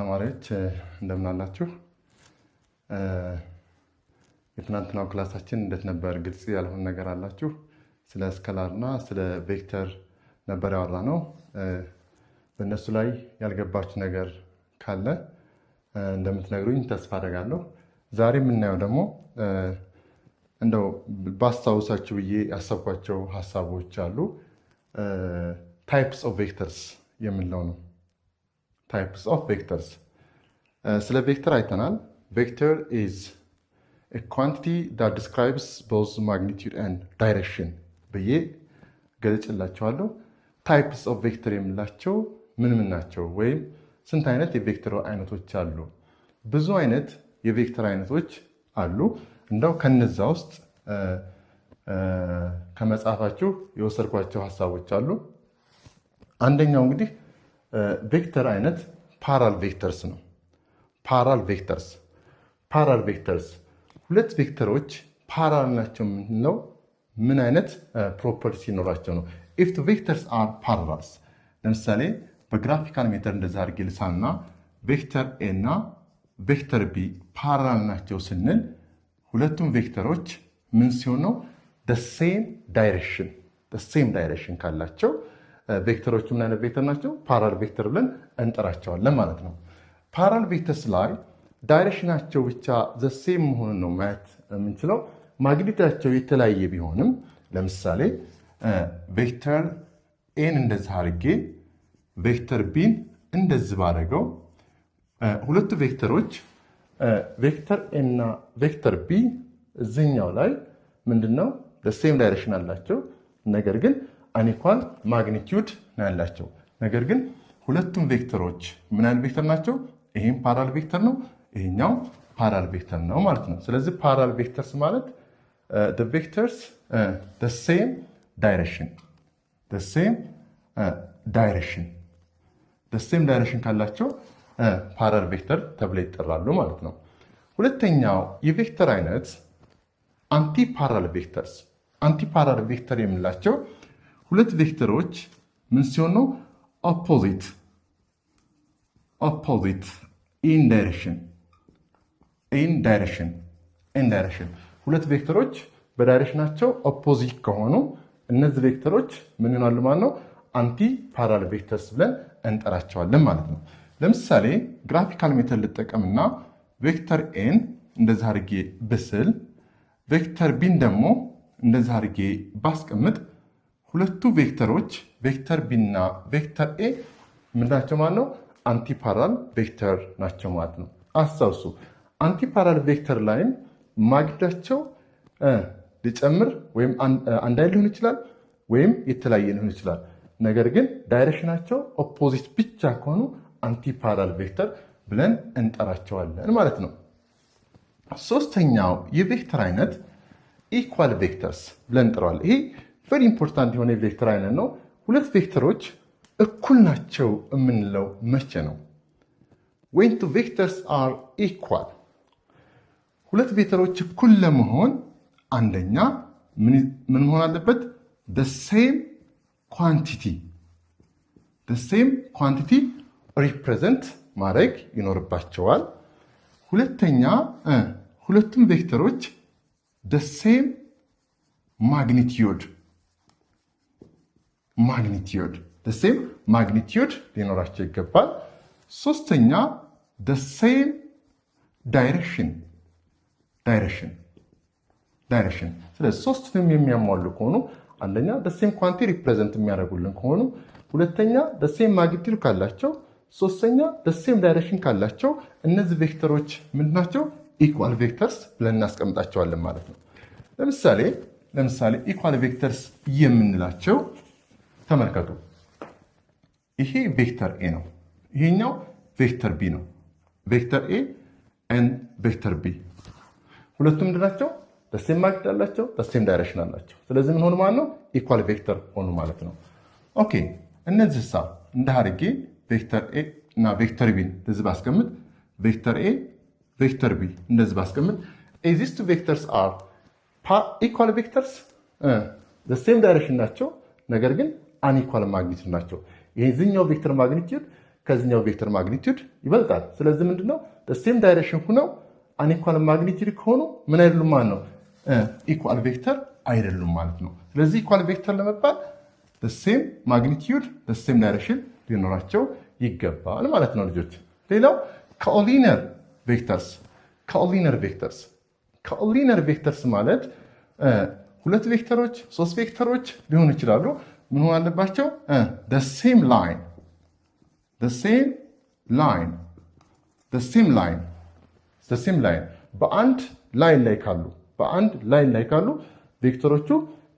ተማሪዎች እንደምን አላችሁ? የትናንትናው ክላሳችን እንዴት ነበር? ግልጽ ያልሆነ ነገር አላችሁ? ስለ ስኬላርና ስለ ቬክተር ነበር ያወራነው። በእነሱ ላይ ያልገባችሁ ነገር ካለ እንደምትነግሩኝ ተስፋ አደርጋለሁ። ዛሬ የምናየው ደግሞ እንደው ባስታውሳችሁ ብዬ ያሰብኳቸው ሀሳቦች አሉ። ታይፕስ ኦፍ ቬክተርስ የምንለው ነው። ታይፕስ ኦፍ ቬክተርስ ስለ ቬክተር አይተናል። ቬክተር is a quantity that describes both magnitude and direction ብዬ ገልጽላችኋለሁ። ታይፕስ ኦፍ ቬክተር የምንላቸው ምን ናቸው? ወይም ስንት አይነት የቬክተር አይነቶች አሉ? ብዙ አይነት የቬክተር አይነቶች አሉ። እንደው ከነዛ ውስጥ ከመጽሐፋችሁ የወሰድኳቸው ሀሳቦች አሉ። አንደኛው እንግዲህ ቬክተር አይነት ፓራል ቬክተርስ ነው። ፓራል ቬክተርስ ሁለት ቬክተሮች ፓራል ናቸው የምንለው ምን አይነት ፕሮፐርቲ ሲኖራቸው ነው? if two vectors are parallels ለምሳሌ በግራፊካል ሜተር እንደዛ አድርጌ ልሳልና ቬክተር ኤ እና ቬክተር ቢ ፓራል ናቸው ስንል ሁለቱም ቬክተሮች ምን ሲሆን ነው? the same direction ካላቸው ቬክተሮቹ ምን አይነት ቬክተር ናቸው? ፓራል ቬክተር ብለን እንጠራቸዋለን ማለት ነው። ፓራል ቬክተርስ ላይ ዳይሬክሽናቸው ብቻ the same መሆኑን ነው ማየት የምንችለው። ማግኒቱዳቸው የተለያየ ቢሆንም ለምሳሌ ቬክተር ኤን እንደዚህ አድርጌ ቬክተር ቢን እንደዚህ ባደረገው ሁለቱ ቬክተሮች ቬክተር ኤ እና ቬክተር ቢ እዚህኛው ላይ ምንድነው the same direction አላቸው። ነገር ግን አንኢኳል ማግኒቲዩድ ነው ያላቸው። ነገር ግን ሁለቱም ቬክተሮች ምን አይነት ቬክተር ናቸው? ይሄም ፓራል ቬክተር ነው፣ ይሄኛው ፓራል ቬክተር ነው ማለት ነው። ስለዚህ ፓራል ቬክተርስ ማለት the vectors the same direction ካላቸው ፓራል ቬክተር ተብለው ይጠራሉ ማለት ነው። ሁለተኛው የቬክተር አይነት አንቲ ፓራል ቬክተር የምንላቸው ሁለት ቬክተሮች ምን ሲሆን ነው? ኦፖዚት ኢን ዳይሬክሽን ሁለት ቬክተሮች በዳይሬክሽናቸው ኦፖዚት ከሆኑ እነዚህ ቬክተሮች ምን ይሆናሉ ማለት ነው? አንቲ ፓራል ቬክተርስ ብለን እንጠራቸዋለን ማለት ነው። ለምሳሌ ግራፊካል ሜተድ ልጠቀምና ቬክተር ኤን እንደዚህ አድርጌ ብስል ቬክተር ቢን ደግሞ እንደዚህ አድርጌ ባስቀምጥ ሁለቱ ቬክተሮች ቬክተር ቢ እና ቬክተር ኤ ምንድናቸው ማለት ነው? አንቲፓራል ቬክተር ናቸው ማለት ነው። አስታውሱ፣ አንቲፓራል ቬክተር ላይም ማግኒቱዳቸው ሊጨምር ወይም አንድ አይነት ሊሆን ይችላል ወይም የተለያየ ሊሆን ይችላል። ነገር ግን ዳይሬክሽናቸው ኦፖዚት ብቻ ከሆኑ አንቲፓራል ቬክተር ብለን እንጠራቸዋለን ማለት ነው። ሶስተኛው የቬክተር አይነት ኢኳል ቬክተርስ ብለን እንጠራዋለን። ይሄ ቨሪ ኢምፖርታንት የሆነ የቬክተር አይነት ነው። ሁለት ቬክተሮች እኩል ናቸው የምንለው መቼ ነው? when two vectors are equal ሁለት ቬክተሮች እኩል ለመሆን አንደኛ ምን መሆን አለበት? the same quantity represent ማድረግ ይኖርባቸዋል። ሁለተኛ ሁለቱም ቬክተሮች the same magnitude ሊኖራቸው ይገባል። ሶስተኛ the same direction ስለዚህ ሶስቱንም የሚያሟሉ ከሆኑ አንደኛ the same quantity represent የሚያደርጉልን ከሆኑ፣ ሁለተኛ the same magnitude ካላቸው፣ ሶስተኛ the same direction ካላቸው እነዚህ ቬክተሮች ምንድናቸው? ኢኳል ቬክተርስ ብለን እናስቀምጣቸዋለን ማለት ነው። ለምሳሌ ኢኳል ቬክተርስ የምንላቸው ተመልከቱ። ይሄ ቬክተር ኤ ነው፣ ይሄኛው ቬክተር ቢ ነው። ቬክተር ኤ ኤንድ ቬክተር ቢ ሁለቱም ምንድናቸው? the same magnitude አላቸው፣ the same direction አላቸው። ስለዚህ ምን ሆኑ ማለት ነው? ኢኳል ቬክተር ሆኑ ማለት ነው። ኦኬ፣ እነዚህ እንደ አድርጌ ቬክተር ኤ እና ቬክተር ቢ እንደዚህ ባስቀምጥ፣ ቬክተር ኤ ቬክተር ቢ እንደዚህ ባስቀምጥ these two vectors are equal vectors the same direction ናቸው፣ ነገር ግን አንኢኳል ማግኒቱድ ናቸው። የዚህኛው ቬክተር ማግኒቱድ ከዚህኛው ቬክተር ማግኒቲዩድ ይበልጣል። ስለዚህ ምንድነው ሴም ዳይሬክሽን ሆነው አንኢኳል ማግኒቲዩድ ከሆኑ ምን አይደሉም ማለት ነው ኢኳል ቬክተር አይደሉም ማለት ነው። ስለዚህ ኢኳል ቬክተር ለመባል ሴም ማግኒቲዩድ ሴም ዳይሬክሽን ሊኖራቸው ይገባል ማለት ነው ልጆች። ሌላው ኮኦርዲነር ቬክተርስ ማለት ሁለት ቬክተሮች ሶስት ቬክተሮች ሊሆኑ ይችላሉ። ምን ሆነ አለባቸው the same line በአንድ ላይን ላይ ካሉ ቬክተሮቹ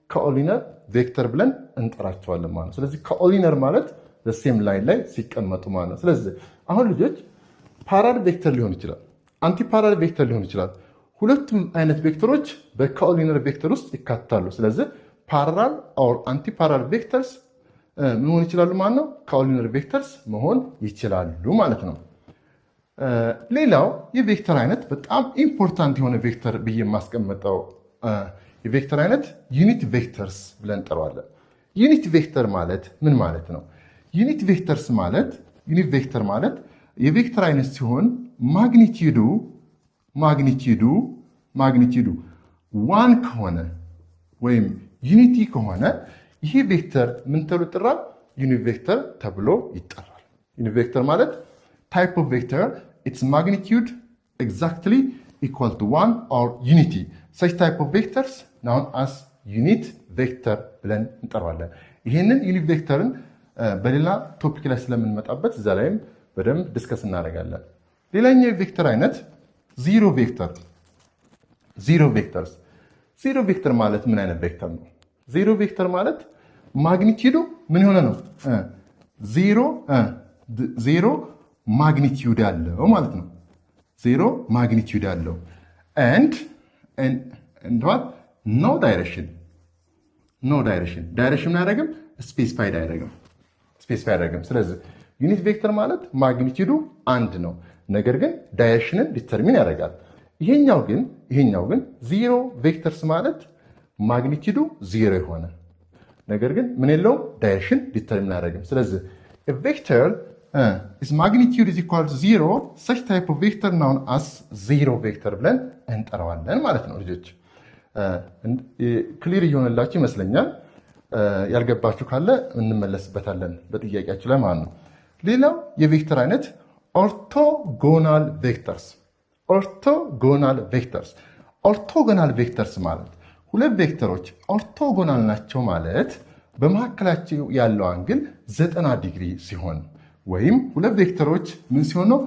ኮኦርዲነር ቬክተር ብለን እንጠራቸዋለን ማለት ነው። ስለዚህ ኮኦርዲነር ማለት the same line ላይ ሲቀመጡ ማለት ነው። ስለዚህ አሁን ልጆች ፓራል ቬክተር ሊሆን ይችላል፣ አንቲ ፓራል ቬክተር ሊሆን ይችላል። ሁለቱም አይነት ቬክተሮች በኮኦርዲነር ቬክተር ውስጥ ይካተታሉ። ስለዚህ ፓራል ኦር አንቲ ፓራል ቬክተርስ መሆን ይችላሉ ማለት ነው። ኮኦርዲነር ቬክተርስ መሆን ይችላሉ ማለት ነው። ሌላው የቬክተር አይነት በጣም ኢምፖርታንት የሆነ ቬክተር ብዬ የማስቀምጠው የቬክተር አይነት ዩኒት ቬክተርስ ብለን እንጠራዋለን። ዩኒት ቬክተር ማለት ምን ማለት ነው? ዩኒት ቬክተር ማለት የቬክተር አይነት ሲሆን ማግኒቲዩዱ ዋን ከሆነ ወይም ዩኒቲ ከሆነ ይሄ ቬክተር ምን ተብሎ ይጠራል? ዩኒት ቬክተር ተብሎ ይጠራል። ዩኒት ቬክተር ማለት type of vector its magnitude exactly equal to 1 or unity. Such type of vectors known as unit vector ብለን እንጠራዋለን። ይሄንን ዩኒት ቬክተርን በሌላ ቶፒክ ላይ ስለምንመጣበት እዛ ላይም በደንብ ዲስከስ እናደርጋለን። ሌላኛው የቬክተር አይነት ዚሮ ቬክተር ማለት ምን አይነት ቬክተር ነው? ዚሮ ቬክተር ማለት ማግኒቲዩዱ ምን የሆነ ነው? ዜሮ ማግኒቲዩድ አለው ማለት ነው። ዜሮ ማግኒቲዩድ አለው and what no direction ዳይሬክሽን አያደርግም፣ ስፔሲፋይድ አያደርግም። ስለዚህ ዩኒት ቬክተር ማለት ማግኒቲዩዱ አንድ ነው፣ ነገር ግን ዳይሬክሽንን ዲተርሚን ያደርጋል። ይሄኛው ግን ዚሮ ቬክተርስ ማለት ማግኒቲዩዱ ዜሮ የሆነ ነገር ግን ምን የለውም ዳይሬክሽን ዲተርሚን አያደርግም። ስለዚህ ቬክተር is magnitude is equal to 0 such type of vector known as zero vector ብለን እንጠራዋለን ማለት ነው። ልጆች ክሊር እየሆነላችሁ ይመስለኛል። ያልገባችሁ ካለ እንመለስበታለን በጥያቄያችሁ ላይ ማለት ነው። ሌላው የቬክተር አይነት ኦርቶጎናል ቬክተርስ ማለት ሁለት ቬክተሮች ኦርቶጎናል ናቸው ማለት በመካከላቸው ያለው አንግል 90 ዲግሪ ሲሆን ወይም ሁለት ቬክተሮች ምን ሲሆን ነው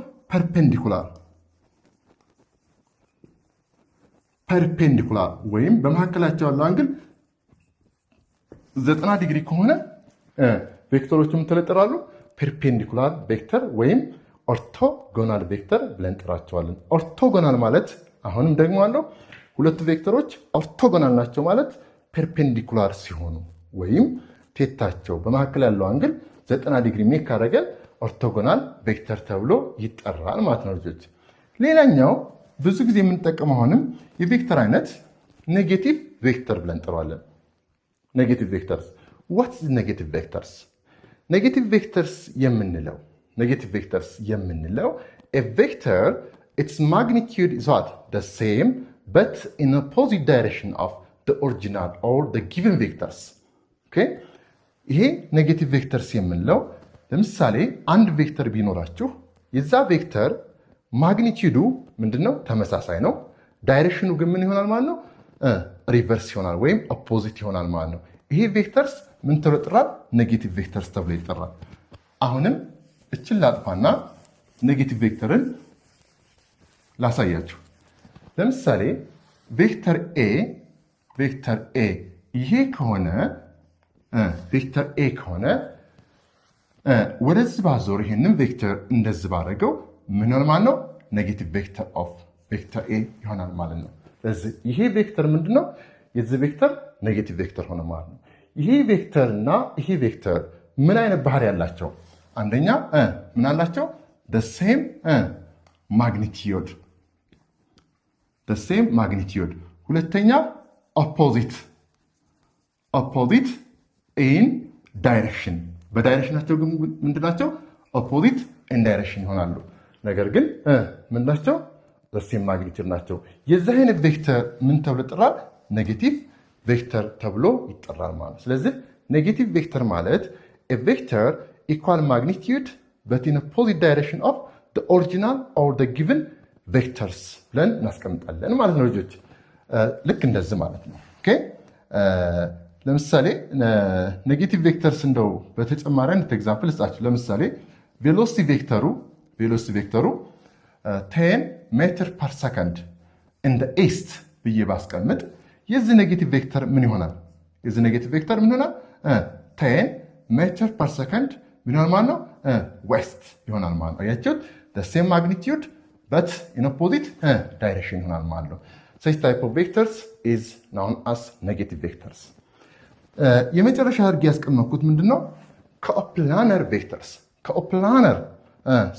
ፐርፔንዲኩላር ወይም በመካከላቸው ያለው አንግል 90 ዲግሪ ከሆነ ቬክተሮቹ ምን ተለጥራሉ? ፐርፔንዲኩላር ቬክተር ወይም ኦርቶጎናል ቬክተር ብለን እንጠራቸዋለን። ኦርቶጎናል ማለት አሁንም ደግሞ አለው ሁለት ቬክተሮች ኦርቶጎናል ናቸው ማለት ፐርፔንዲኩላር ሲሆኑ ወይም ቴታቸው በመካከል ያለው አንግል 90 ዲግሪ ሜክ ካደረገ ኦርቶጎናል ቬክተር ተብሎ ይጠራል ማለት ነው ልጆች። ሌላኛው ብዙ ጊዜ የምንጠቀመው አሁንም የቬክተር አይነት ኔጌቲቭ ቬክተር ብለን እንጠራዋለን። ኔጌቲቭ ቬክተርስ what is negative vectors? ኔጌቲቭ ቬክተርስ የምንለው a vector its magnitude is what the same but in opposite direction of the original or the given vectors. okay ይሄ ኔጌቲቭ ቬክተርስ የምንለው ለምሳሌ አንድ ቬክተር ቢኖራችሁ የዛ ቬክተር ማግኒቲዩዱ ምንድነው? ተመሳሳይ ነው። ዳይሬክሽኑ ግን ምን ይሆናል ማለት ነው? ሪቨርስ ይሆናል ወይም ኦፖዚት ይሆናል ማለት ነው። ይሄ ቬክተርስ ምን ተብሎ ይጠራል? ኔጌቲቭ ቬክተርስ ተብሎ ይጠራል። አሁንም እችን ላጥፋና ኔጌቲቭ ቬክተርን ላሳያችሁ። ለምሳሌ ቬክተር ኤ ይሄ ከሆነ ቬክተር ኤ ከሆነ ወደዚህ ባዞር ይሄንን ቬክተር እንደዚህ ባደረገው ምን ይሆናል ማለት ነው? ኔጌቲቭ ቬክተር ኦፍ ቬክተር ኤ ይሆናል ማለት ነው። ስለዚህ ይሄ ቬክተር ምንድነው? የዚህ ቬክተር ኔጌቲቭ ቬክተር ሆነ ማለት ነው። ይሄ ቬክተር እና ይሄ ቬክተር ምን አይነት ባህሪ ያላቸው? አንደኛ ምን አላቸው? the same magnitude ሁለተኛ opposite in direction በዳይሬክሽናቸው ግን ምንድናቸው? ኦፖዚት ኢን ዳይሬክሽን ይሆናሉ። ነገር ግን ምን ናቸው? ሴም ማግኒቲዩድ ናቸው። የዚህ አይነት ቬክተር ምን ተብሎ ይጠራል? ኔጌቲቭ ቬክተር ተብሎ ይጠራል ማለት። ስለዚህ ኔጌቲቭ ቬክተር ማለት a vector equal magnitude but in opposite direction of the original or the given vectors ብለን እናስቀምጣለን ማለት ነው ልጆች። ልክ እንደዚህ ማለት ነው። ኦኬ ለምሳሌ ኔጌቲቭ ቬክተርስ እንደው በተጨማሪ አንድ ኤግዛምፕል ልስጣችሁ። ለምሳሌ ቬሎሲቲ ቬክተሩ 10 ሜትር ፐር ሰከንድ in the east ብዬ ባስቀምጥ የዚህ ኔጌቲቭ ቬክተር ምን ይሆናል? 10 ሜትር ፐር ሰከንድ ምን ይሆናል ማለት ነው? ዌስት ይሆናል ማለት ነው። አያችሁት? the same magnitude but in opposite direction ይሆናል ማለት ነው። such type of vectors is known as negative vectors። የመጨረሻ አድርጌ ያስቀመጥኩት ምንድነው? ኮፕላነር ቬክተርስ። ኮፕላነር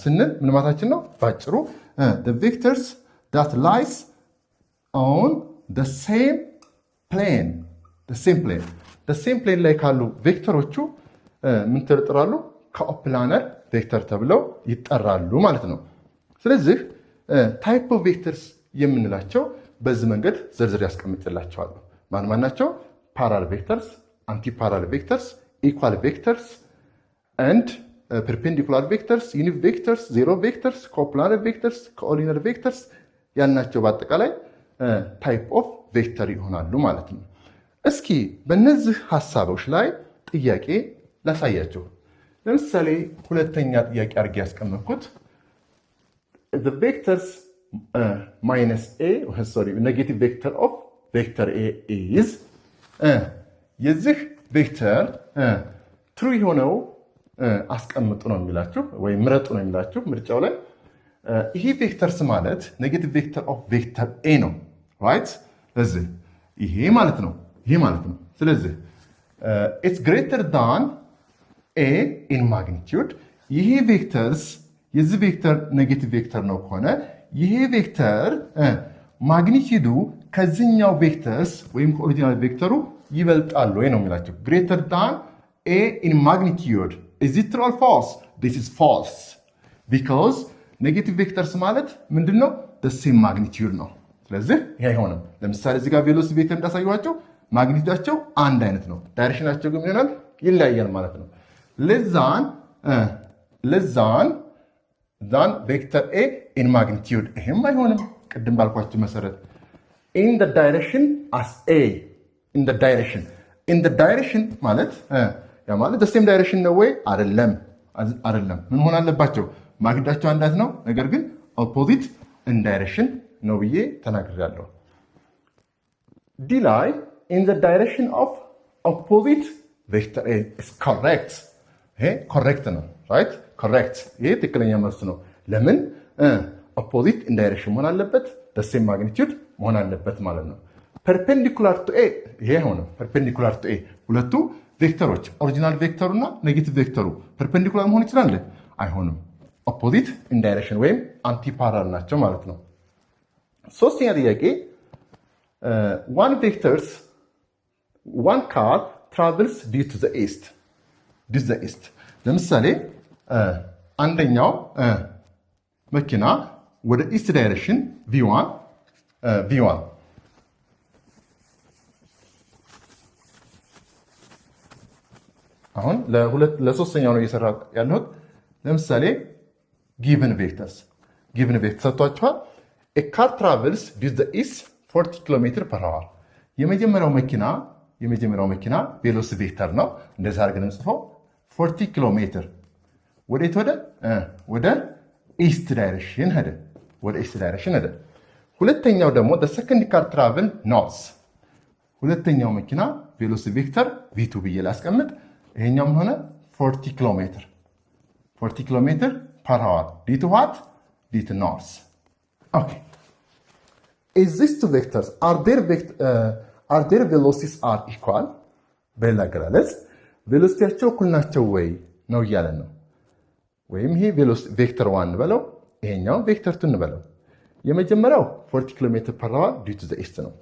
ስንል ምን ማለታችን ነው? ባጭሩ the vectors that lies on the same plane ላይ ካሉ ቬክተሮቹ ምን ተጠራሉ? ኮፕላነር ቬክተር ተብለው ይጠራሉ ማለት ነው። ስለዚህ ታይፕ ኦፍ ቬክተርስ የምንላቸው በዚህ መንገድ ዝርዝር ያስቀምጥላቸዋለሁ። ማን ናቸው? ፓራል ቬክተርስ፣ አንቲ ፓራል ቬክተርስ፣ ኢኳል ቬክተርስ ኤንድ ፐርፔንዲኩላር ቬክተርስ፣ ዩኒት ቬክተርስ፣ ዜሮ ቬክተርስ፣ ኮፕላነር ቬክተርስ፣ ኮኦርዲነር ቬክተርስ ያልናቸው በአጠቃላይ ታይፕ ኦፍ ቬክተር ይሆናሉ ማለት ነው። እስኪ በእነዚህ ሀሳቦች ላይ ጥያቄ ላሳያቸው። ለምሳሌ ሁለተኛ ጥያቄ አድርጌ ያስቀመጥኩት the vectors minus a negative vector of vector a is የዚህ ቬክተር ትሩ የሆነው አስቀምጡ ነው የሚላችሁ ወይም ምረጡ ነው የሚላችሁ ምርጫው ላይ። ይሄ ቬክተርስ ማለት ኔጌቲቭ ቬክተር ኦፍ ቬክተር ኤ ነው ራይት። ስለዚህ ይሄ ማለት ነው። ስለዚህ ኢትስ ግሬተር ዳን ኤ ኢን ማግኒቲዩድ። ይሄ ቬክተርስ የዚህ ቬክተር ኔጌቲቭ ቬክተር ነው ከሆነ ይሄ ቬክተር ማግኒቲዩዱ ከዚህኛው ቬክተርስ ወይም ከኦሪጂናል ቬክተሩ ይበልጣል ወይ ነው የሚላቸው። ግሬተር ዳን ኤ ኢን ማግኒቲዩድ is it true or false? This is false because ኔጌቲቭ ቬክተርስ ማለት ምንድነው? the same magnitude ነው። ስለዚህ ይሄ አይሆንም። ለምሳሌ እዚህ ጋር ቬሎሲቲ ቬክተር እንዳሳየኋቸው ማግኒቲዩዳቸው አንድ አይነት ነው፣ ዳይሬክሽናቸው ግን ይሆናል ይለያያል ማለት ነው። ለዛን ቬክተር ኤ ኢን ማግኒቲዩድ ይሄም አይሆንም። ቅድም ባልኳችሁ መሰረት in the direction as a in the direction ማለት ያ ማለት the same direction ነው ወይ? አይደለም። ምን ሆነ አለባቸው? ማግኒቲዩዳቸው አንድ አይነት ነው፣ ነገር ግን ኦፖዚት in direction ነው ብዬ ተናግሬያለሁ። ዲ ላይ in the direction of opposite vector A is correct። ይሄ ኮሬክት ነው ራይት። ኮሬክት ይሄ ትክክለኛ መልስ ነው። ለምን? ኦፖዚት in direction መሆን አለበት፣ the same magnitude መሆን አለበት ማለት ነው። ፐርፔንዲኩላር ቱ ኤ ይሄ ሆነ። ፐርፔንዲኩላር ቱ ኤ ሁለቱ ቬክተሮች ኦሪጂናል ቬክተሩ እና ኔጌቲቭ ቬክተሩ ፐርፔንዲኩላር መሆን ይችላል? አይሆንም። ኦፖዚት ኢን ዳይሬክሽን ወይም አንቲ ፓራል ናቸው ማለት ነው። ሶስተኛ ጥያቄ one car travels due to the east. ለምሳሌ አንደኛው መኪና ወደ ኢስት ዳይሬክሽን v1 አሁን ለሶስተኛው ነው እየሰራ ያለሁት። ለምሳሌ ጊቭን ቬክተር ሰጥቷችኋል። a car travels due to the east 40 km per hour። የመጀመሪያው መኪና ቬሎሲቲ ቬክተር ነው። እንደዛ አድርገን እንጽፈው 40 ኪሎ ሜትር ወዴት ወደ ኢስት ዳይሬክሽን ሄደ። ሁለተኛው ደግሞ the second car travel north። ሁለተኛው መኪና ቬሎሲቲ ቬክተር v2 ብዬ ላስቀምጥ። ይሄኛው ሆነ 40 ኪሎ ሜትር per hour due to what? due to north። okay, is these two vectors are their velocities are equal? በሌላ አገላለጽ ቬሎሲቲያቸው እኩል ናቸው ወይ ነው እያለን ነው። ወይም ይሄ ቬክተር 1 እንበለው፣ ይሄኛው ቬክተር 2 እንበለው። የመጀመሪያው 40 ኪሎ ሜትር ፐር አወር ዲው ቱ ዘ ኢስት ነው።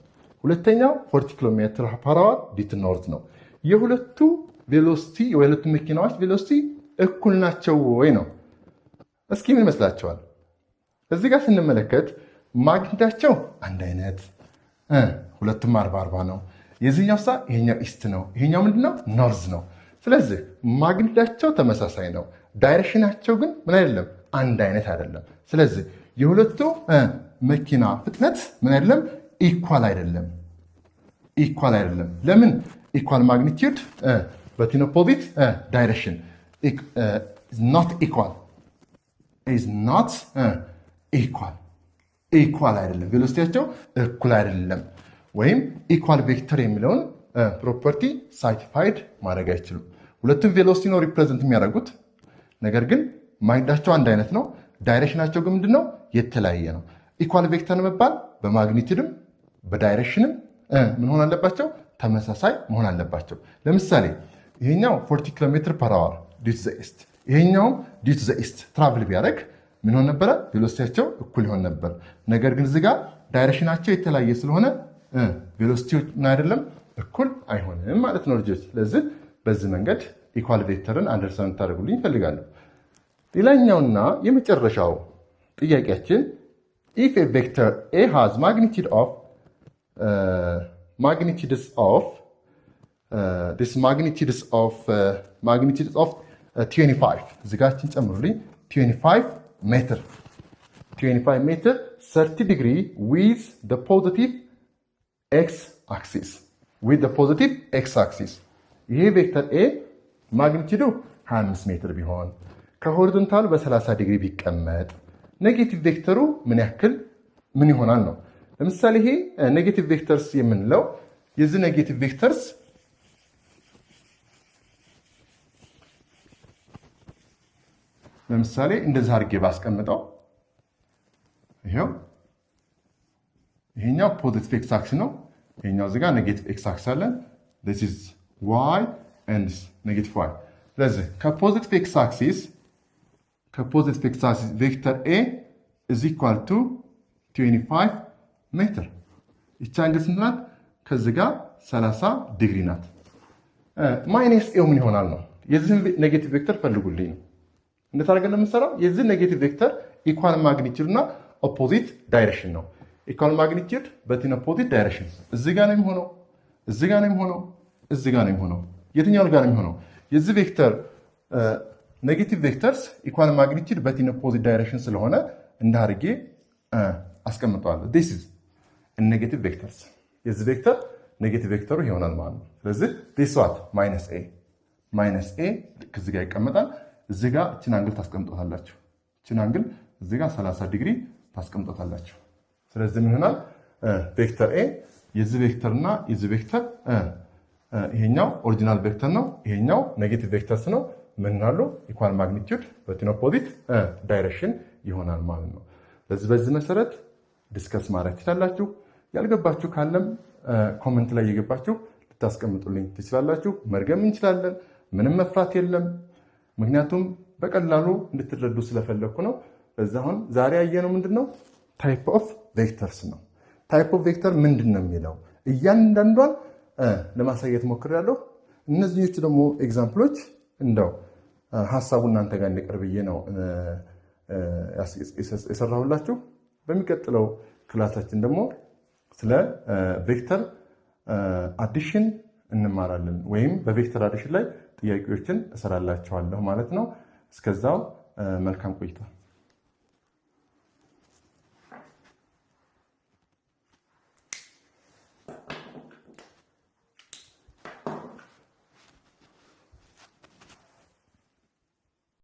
ሁለተኛው 40 ኪሎ ሜትር ፐር አወር ዲው ቱ ኖርዝ ነው። የሁለቱ ቬሎሲቲ መኪናዎች ቬሎሲቲ እኩል ናቸው ወይ ነው። እስኪ ምን ይመስላችኋል? እዚህ ጋር ስንመለከት ማግኒቲዩዳቸው አንድ አይነት ሁለቱም 40 ነው። የዚህኛው ይሄኛው ኢስት ነው፣ ይሄኛው ምንድነው ኖርዝ ነው። ስለዚህ ማግኒቲዩዳቸው ተመሳሳይ ነው። ዳይሬክሽናቸው ግን ምን አይደለም አንድ አይነት አይደለም። ስለዚህ የሁለቱ መኪና ፍጥነት ምን አይደለም ኢኳል አይደለም። ለምን ኢኳል ማግኒቲዩድ but in opposite direction is not equal አይደለም። ቬሎሲቲያቸው እኩል አይደለም። ወይም ኢኳል ቬክተር የሚለውን ፕሮፐርቲ ሳቲስፋይድ ማድረግ አይችሉም። ሁለቱም ቬሎሲቲ ነው ሪፕሬዘንት የሚያደርጉት፣ ነገር ግን ማግኒቲዩዳቸው አንድ አይነት ነው። ዳይሬክሽናቸው ግን ምንድነው የተለያየ ነው። ኢኳል ቬክተር መባል በማግኒቲዩድም በዳይሬክሽንም ምን ሆን አለባቸው? ተመሳሳይ መሆን አለባቸው። ለምሳሌ ይሄኛው 40 ኪሎ ሜትር ፐር አወር ዲው ቱ ዘ ኢስት፣ ይሄኛው ዲው ቱ ዘ ኢስት ትራቭል ቢያደርግ ምን ሆን ነበረ? ቬሎሲቲያቸው እኩል ይሆን ነበር። ነገር ግን እዚህ ጋር ዳይሬክሽናቸው የተለያየ ስለሆነ ቬሎሲቲው ምን አይደለም እኩል አይሆንም ማለት ነው ልጆች። ስለዚህ በዚህ መንገድ ኢኳል ቬክተርን አንደርስታንድ ታደርጉልኝ እፈልጋለሁ። ሌላኛውና የመጨረሻው ጥያቄያችን if a vector A has magnitudes of 25 እዚጋችን ጨምሩልኝ 25 ሜትር 30 degree with the positive x axis ይሄ ቬክተር A ማግኒቲዩዱ 25 ሜትር ቢሆን ከሆሪዞንታሉ በ30 ዲግሪ ቢቀመጥ ኔጌቲቭ ቬክተሩ ምን ይሆናል ነው። ለምሳሌ ይሄ ኔጌቲቭ ቬክተርስ የምንለው የዚህ ኔጌቲቭ ቬክተርስ ለምሳሌ እንደዚህ አድርጌ ባስቀምጠው ይሄኛው ፖዚቲቭ ኤክስ አክሲስ ነው። ይሄኛው እዚህ ጋር ኔጌቲቭ ኤክስ አክሲስ አለን። this is y and ኔጌቲቭ y። ስለዚህ ከፖዚቲቭ ኤክስ አክሲስ ቬክተር A is equal to 25 ሜትር። ይቺ አንግል ስንት ናት? ከዚህ ጋር 30 ዲግሪ ናት። ማይነስ ኤው ምን ይሆናል ነው። የዚህን ኔጌቲቭ ቬክተር ፈልጉልኝ ነው። እንዴት አድርገን የምንሰራው? የዚህ ኔጌቲቭ ቬክተር ኢኳል ማግኒቲዩድ እና ኦፖዚት ዳይሬክሽን ነው። ኢኳል ማግኒቲዩድ በቲን ኦፖዚት ዳይሬክሽን እዚህ ጋር ነው የሚሆነው፣ እዚህ ጋር ነው የሚሆነው፣ እዚህ ጋር ነው የሚሆነው። የትኛው ጋር ነው የሚሆነው? የዚህ ቬክተር ኔጌቲቭ ቬክተርስ ኢኳል ማግኒቲዩድ በቲን ኦፖዚት ዳይሬክሽን ስለሆነ እንደ አድርጌ አስቀምጠዋለሁ። this is ኔጌቲቭ ቬክተርስ የዚህ ቬክተር ኔጌቲቭ ቬክተሩ ይሆናል ማለት ነው። ስለዚህ this what minus a ከዚህ ጋር ይቀመጣል። እዚህ ጋር እቺን አንግል ታስቀምጣላችሁ። እቺን አንግል እዚህ ጋር 30 ዲግሪ ታስቀምጣላችሁ። ስለዚህ ምን ይሆናል? ቬክተር a የዚህ ቬክተርና የዚህ ቬክተር ይሄኛው ኦሪጂናል ቬክተር ነው፣ ይሄኛው ኔጌቲቭ ቬክተርስ ነው። ምን አሉ? ኢኳል ማግኒቲዩድ በቲን ኦፖዚት ዳይሬክሽን ይሆናል ማለት ነው። በዚህ መሰረት ዲስከስ ማድረግ ትችላላችሁ። ያልገባችሁ ካለም ኮሜንት ላይ የገባችሁ ልታስቀምጡልኝ ትችላላችሁ። መርገም እንችላለን። ምንም መፍራት የለም። ምክንያቱም በቀላሉ እንድትረዱ ስለፈለኩ ነው። አሁን ዛሬ ያየነው ምንድነው? ታይፕ ኦፍ ቬክተርስ ነው። ታይፕ ኦፍ ቬክተር ምንድነው የሚለው እያንዳንዷን ለማሳየት ሞክሬያለሁ። እነዚህኞቹ ደግሞ ኤግዛምፕሎች እንደው ሐሳቡ እናንተ ጋር እንዲቀርብዬ ነው የሰራሁላችሁ። በሚቀጥለው ክላሳችን ደግሞ ስለ ቬክተር አዲሽን እንማራለን፣ ወይም በቬክተር አዲሽን ላይ ጥያቄዎችን እሰራላችኋለሁ ማለት ነው። እስከዛው መልካም ቆይታ